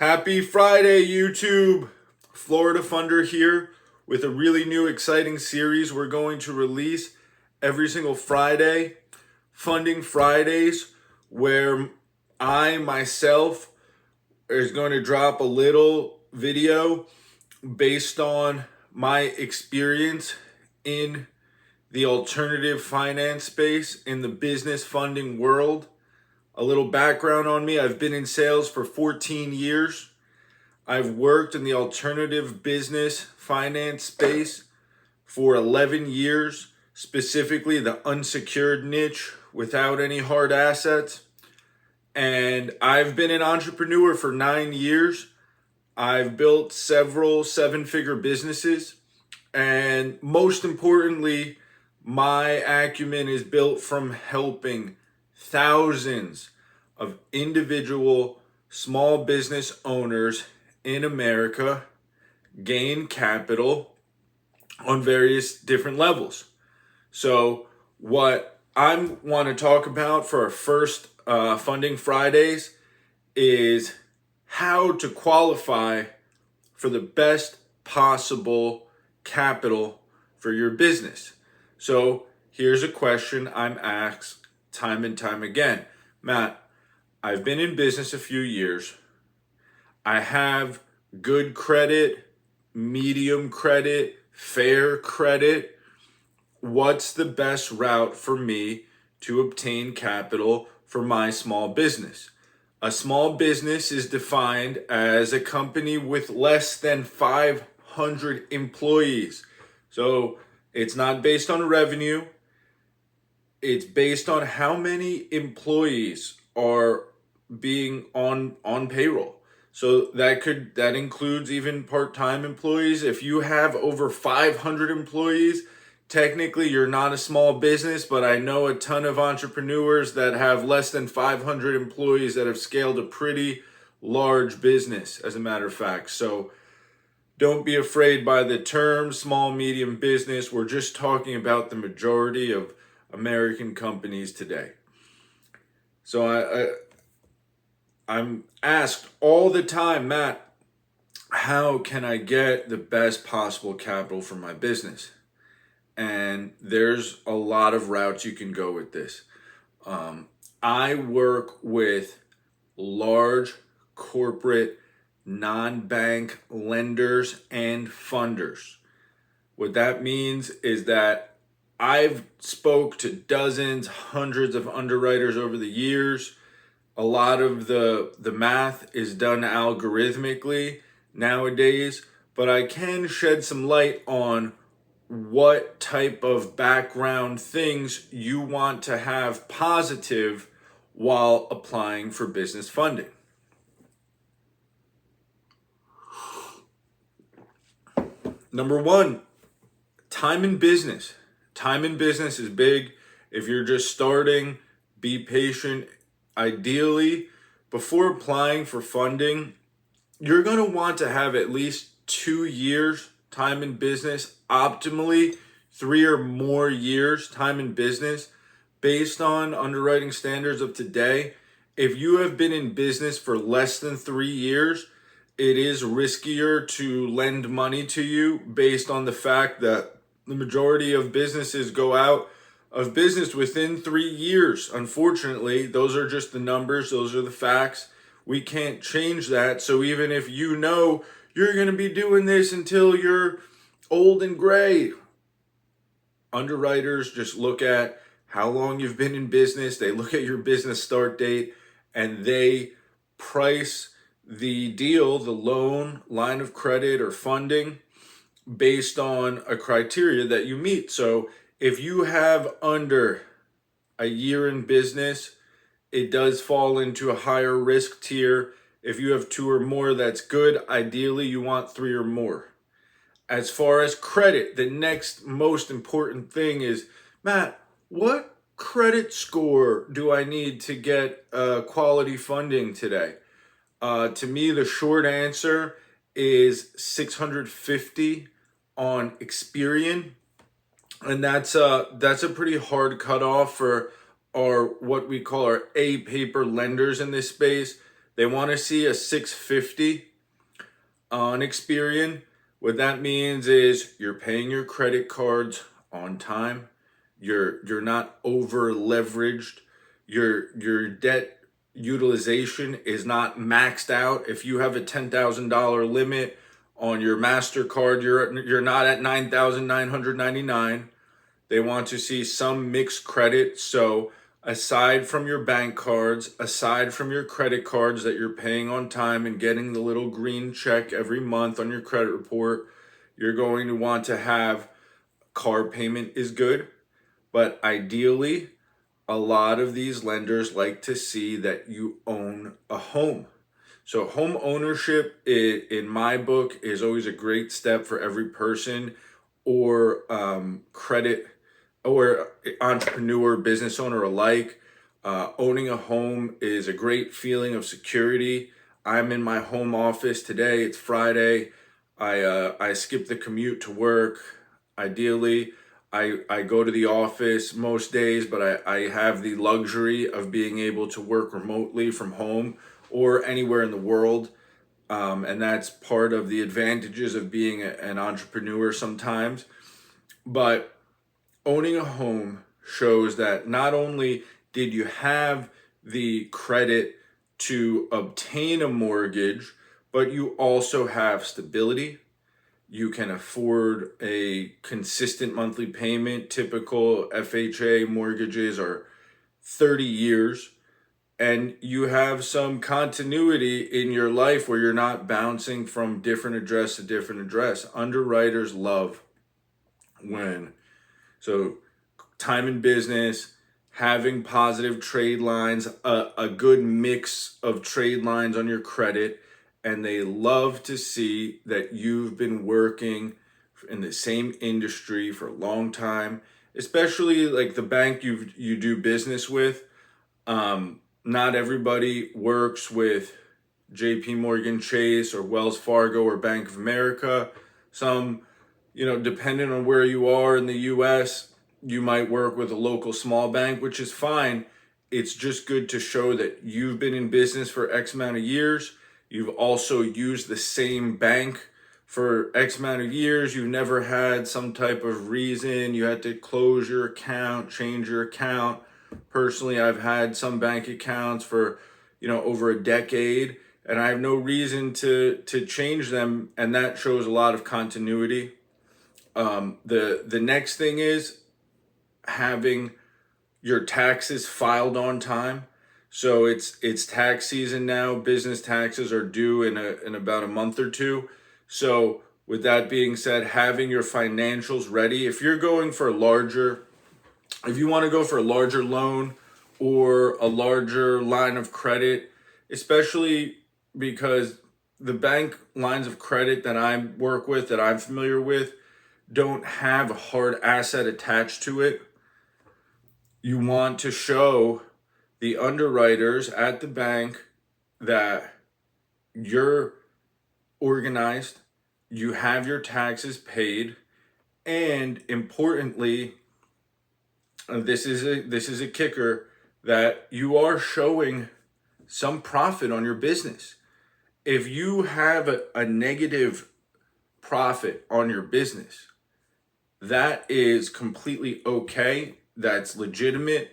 Happy Friday, YouTube! Florida Funder here with a really new exciting series we're going to release every single Friday, Funding Fridays, where I myself is going to drop a little video based on my experience in the alternative finance space in the business funding world. A little background on me: I've been in sales for 14 years. I've worked in the alternative business finance space for 11 years, specifically the unsecured niche without any hard assets. And I've been an entrepreneur for 9 years. I've built several seven-figure businesses. And most importantly, my acumen is built from helping thousands of individual small business owners in America gain capital on various different levels. So what I want to talk about for our first Funding Fridays is how to qualify for the best possible capital for your business. So here's a question I'm asked time and time again. Matt, I've been in business a few years. I have good credit, medium credit, fair credit. What's the best route for me to obtain capital for my small business? A small business is defined as a company with less than 500 employees. So it's not based on revenue. It's based on how many employees are being on payroll. So that includes even part-time employees. If you have over 500 employees, technically you're not a small business, but I know a ton of entrepreneurs that have less than 500 employees that have scaled a pretty large business, as a matter of fact. So don't be afraid by the term small, medium business. We're just talking about the majority of American companies today. So I'm asked all the time, Matt, how can I get the best possible capital for my business? And there's a lot of routes you can go with this. I work with large corporate non-bank lenders and funders. What that means is that I've spoke to dozens, hundreds of underwriters over the years. A lot of the math is done algorithmically nowadays, but I can shed some light on what type of background things you want to have positive while applying for business funding. Number one, time in business. Time in business is big. If you're just starting, be patient. Ideally, before applying for funding, you're going to want to have at least 2 years time in business, optimally 3 or more years time in business. Based on underwriting standards of today, if you have been in business for less than 3 years, it is riskier to lend money to you based on the fact that the majority of businesses go out of business within 3 years. Unfortunately, those are just the numbers. Those are the facts. We can't change that. So even if you know you're going to be doing this until you're old and gray, underwriters just look at how long you've been in business. They look at your business start date and they price the deal, the loan, line of credit, or funding based on a criteria that you meet. So if you have under a year in business, it does fall into a higher risk tier. If you have 2 or more, that's good. Ideally, you want 3 or more. As far as credit, the next most important thing is, Matt, what credit score do I need to get quality funding today? To me, the short answer is 650 on Experian. And that's a pretty hard cutoff for our what we call our A paper lenders in this space. They want to see a 650 on Experian. What that means is you're paying your credit cards on time. You're not over leveraged. Your debt utilization is not maxed out. If you have a $10,000 limit on your MasterCard, you're not at $9,999. They want to see some mixed credit. So aside from your bank cards, aside from your credit cards that you're paying on time and getting the little green check every month on your credit report, you're going to want to have car payment is good. But ideally, a lot of these lenders like to see that you own a home. So home ownership, in my book, is always a great step for every person or credit or entrepreneur, business owner alike. Owning a home is a great feeling of security. I'm in my home office today. It's Friday. I skip the commute to work. Ideally, I go to the office most days, but I have the luxury of being able to work remotely from home or anywhere in the world. And that's part of the advantages of being an entrepreneur sometimes. But owning a home shows that not only did you have the credit to obtain a mortgage, but you also have stability. You can afford a consistent monthly payment. Typical FHA mortgages are 30 years. And you have some continuity in your life where you're not bouncing from different address to different address. Underwriters love when. So time in business, having positive trade lines, a good mix of trade lines on your credit, and they love to see that you've been working in the same industry for a long time, especially like the bank you do business with. Not everybody works with JP Morgan Chase or Wells Fargo or Bank of America. Some, depending on where you are in the US, you might work with a local small bank, which is fine. It's just good to show that you've been in business for X amount of years. You've also used the same bank for X amount of years. You've never had some type of reason you had to close your account, change your account. Personally, I've had some bank accounts for, over a decade, and I have no reason to change them, and that shows a lot of continuity. The next thing is having your taxes filed on time. So it's tax season now. Business taxes are due in about a month or two. So with that being said, having your financials ready. If you want to go for a larger loan or a larger line of credit, especially because the bank lines of credit that I work with, that I'm familiar with, don't have a hard asset attached to it. You want to show the underwriters at the bank that you're organized, you have your taxes paid, and importantly, this is a kicker, that you are showing some profit on your business. If you have a negative profit on your business, that is completely okay. That's legitimate.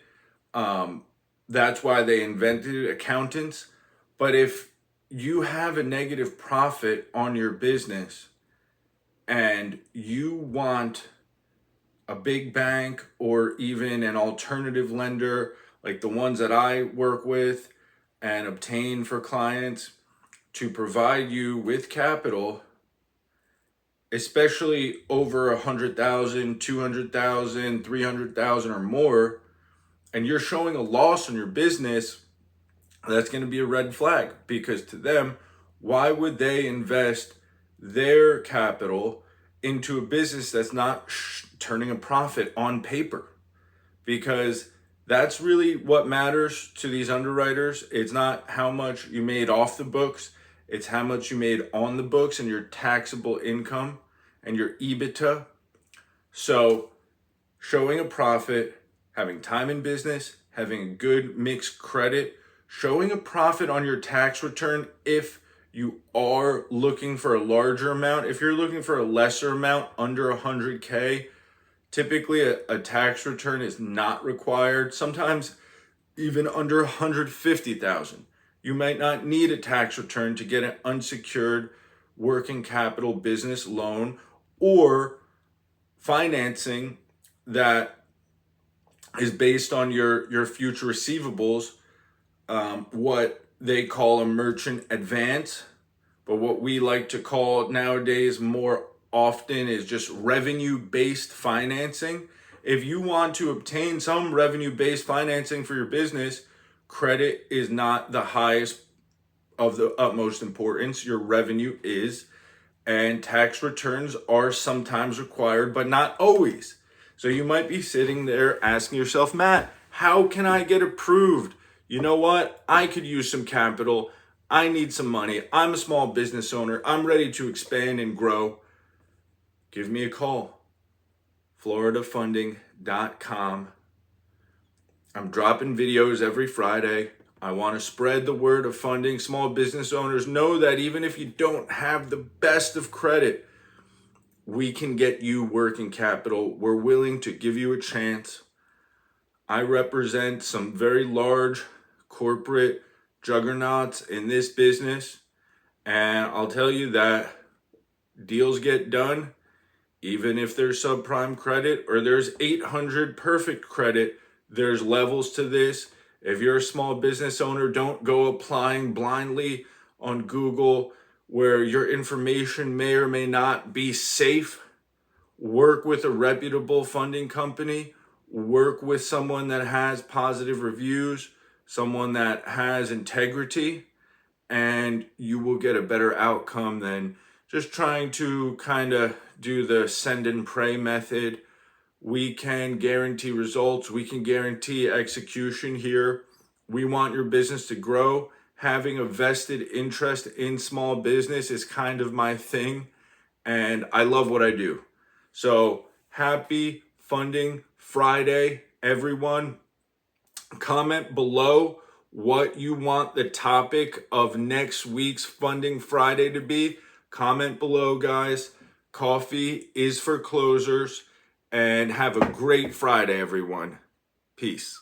That's why they invented accountants. But if you have a negative profit on your business and you want a big bank or even an alternative lender like the ones that I work with and obtain for clients to provide you with capital, especially over 100,000, 200,000, 300,000 or more, and you're showing a loss on your business, that's going to be a red flag, because to them, why would they invest their capital into a business that's not turning a profit on paper? Because that's really what matters to these underwriters. It's not how much you made off the books, it's how much you made on the books and your taxable income and your EBITDA. So showing a profit, having time in business, having a good mixed credit showing a profit on your tax return if you are looking for a larger amount. If you're looking for a lesser amount under 100K, typically a tax return is not required. Sometimes even under 150,000. You might not need a tax return to get an unsecured working capital business loan or financing that is based on your future receivables, what they call a merchant advance. But what we like to call nowadays more often is just revenue-based financing. If you want to obtain some revenue-based financing for your business, credit is not the highest of the utmost importance. Your revenue is, and tax returns are sometimes required, but not always. So you might be sitting there asking yourself, Matt, how can I get approved? You know what? I could use some capital. I need some money. I'm a small business owner. I'm ready to expand and grow. Give me a call. FloridaFunding.com. I'm dropping videos every Friday. I want to spread the word of funding. Small business owners know that even if you don't have the best of credit, we can get you working capital. We're willing to give you a chance. I represent some very large corporate juggernauts in this business, and I'll tell you that deals get done even if there's subprime credit or there's 800 perfect credit. There's levels to this. If you're a small business owner, don't go applying blindly on Google where your information may or may not be safe. Work with a reputable funding company. Work with someone that has positive reviews, someone that has integrity, and you will get a better outcome than just trying to kind of do the send and pray method. We can guarantee results. We can guarantee execution here. We want your business to grow. Having a vested interest in small business is kind of my thing, and I love what I do. So happy Funding Friday, everyone. Comment below what you want the topic of next week's Funding Friday to be. Comment below, guys. Coffee is for closers. And have a great Friday, everyone. Peace.